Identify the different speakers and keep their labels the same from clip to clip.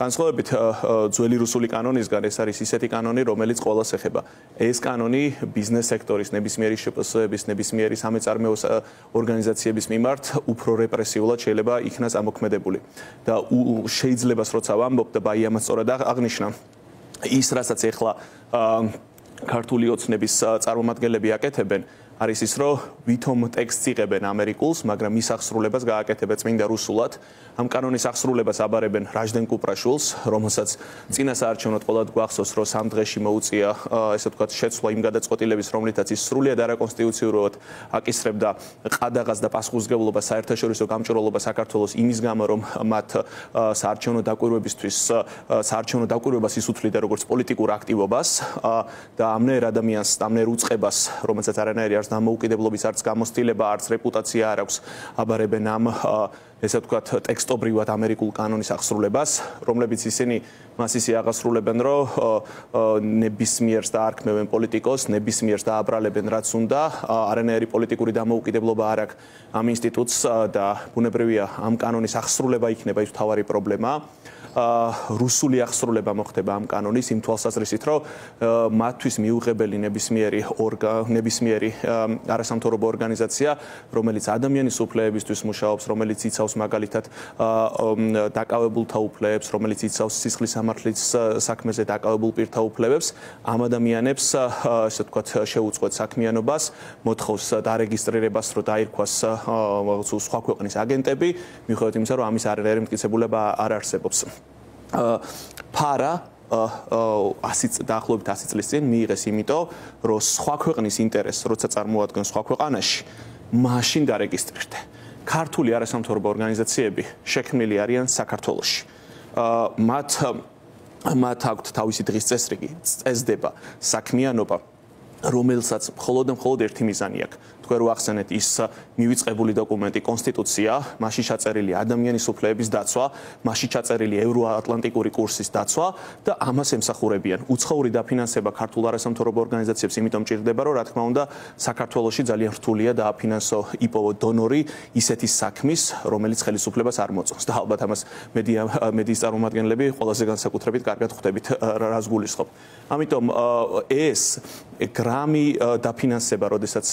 Speaker 1: განსხვავებით ძველი რუსული კანონისგან ეს არის ისეთი კანონი, რომელიც ყველას ეხება. ეს კანონი ბიზნეს სექტორის ნებისმიერი შეფასებების, ნებისმიერი სამეწარმეო ორგანიზაციების მიმართ უფრო რეპრესიულად შეიძლება იქნას ამოქმედებული. და შეიძლება როცა ვამბობ და ბაიამაც სწორად აღნიშნა ის, რასაც ეხლა ქართული ოცნების წარმომადგენლები აკეთებენ, არის ის, რომ ვითომ ტექსტს იღებენ ამერიკულს, მაგრამ მის აღსრულებას გააკეთებენ წმინდა რუსულად. ამ კანონის აღსრულებას აბარებენ რაჟდენ კუპრაშვილს, რომელსაც წინა საარჩევნოდ ყოველად გვახსოვს, რომ 3 დღეში მოუწია, ესე ვთქვათ, შეცვლა იმ გადაწყვეტილების, რომლითაც ის სრულიად არაკონსტიტუციურად აკისრებდა ყადაღას და პასუხისმგებლობას საერთაშორისო გამჭვირვალობა საქართველოს იმის გამო, რომ მათ საარჩევნო დაკვირვებისთვის საარჩევნო დაკვირვებას ის უთვლიდა როგორც პოლიტიკურ აქტივობას და ამნაირ ადამიანს, ამნაირ უწყებას, რომელსაც არანაირი არც დამოუკიდებლობის, არც გამოცდილება, არც რეპუტაცია არ აქვს, აბარებენ ამ ესე ვთქვათ, ტექსტობრივად ამერიკულ კანონის აღსრულებას, რომლებიც ისინი მას ისე აღასრულებენ, რომ ნებისმიერს დაარქმევენ პოლიტიკოს, ნებისმიერს დააბრალებენ რაც უნდა, არანაირი პოლიტიკური დამოუკიდებლობა არ აქვს ამ ინსტიტუტს და ბუნებრივია ამ კანონის აღსრულება იქნება ის მთავარი პრობლემა. რუსული აღსრულება მოხდება ამ კანონის იმ თვალსაზრისით, რომ მათთვის მიუღებელი ნებისმიერი არასამთავრობო ორგანიზაცია, რომელიც ადამიანის უფლებებისთვის მუშაობს, რომელიც იცავს მაგალითად დაკავებულთა უფლებებს, რომელიც იცავს სისხლის სამართლის საქმეზე დაკავებულ პირთა უფლებებს, ამ ადამიანებს, ესე ვთქვათ, შეუწყვეტ საქმიანობას, მოთხოვს დარეგისტრირებას, რომ დაირქვას სხვა ქვეყნის აგენტები, მიუხედავად იმისა, რომ ამის არანაირი მტკიცებულება არ არსებობს. ფარა დაახლოებით 100 წლის წინ მიიღეს იმიტომ, რომ სხვა ქვეყნის ინტერესს, როცა წარმოადგენს სხვა ქვეყანაში, მაშინ დარეგისტრირდა. ქართული არასამთავრობო ორგანიზაციები შექმნილი არიან საქართველოში. მათ აქვთ თავისი დღის წესრიგი, წესდება საქმიანობა, რომელსაც მხოლოდ ერთი მიზანი აქვს. თქვენ რო ახსენეთ ის მივიწყებული დოკუმენტი კონსტიტუცია, მასში ჩაწერილი ადამიანის უფლებების დაცვა, მასში ჩაწერილი ევროატლანტიკური კურსის დაცვა და ამას ემსახურებიან. უცხოური დაფინანსება ქართულ არასამთავრობო ორგანიზაციებს იმიტომ ჭირდება, რომ რა თქმა უნდა, საქართველოში ძალიან რთულია დააფინანსო იპო დონორი ისეთი საქმის, რომელიც ხელისუფლებას არ მოწონს. და ალბათ ამას მედიის წარმომადგენლები ყველაზე განსაკუთრებით კარგად ხვდებით, რას გულისხმობ. ამიტომ ეს გრამი დაფინანსება, როდესაც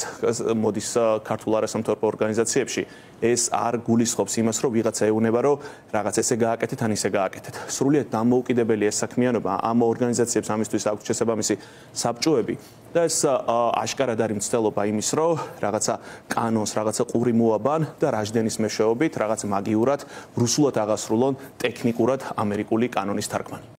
Speaker 1: მოდის ქართულ არასამთავრობო ორგანიზაციებში, ეს არ გულისხმობს იმას, რომ ვიღაცა ეუბნება, რომ რაღაც ესე გააკეთეთ, ან ისე გააკეთეთ. სრულიად დამოუკიდებელი ეს საქმიანობა, ამ ორგანიზაციებს ამისთვის აქვს შესაბამისი საბჭოები და ეს აშკარად არის მცდელობა იმის, რომ რაღაცა კანონს, რაღაცა ყური მოაბან და რაჟდენის მეშვეობით, რაღაც მაგიურად, რუსულად აღასრულონ ტექნიკურად ამერიკული კანონის თარგმანი.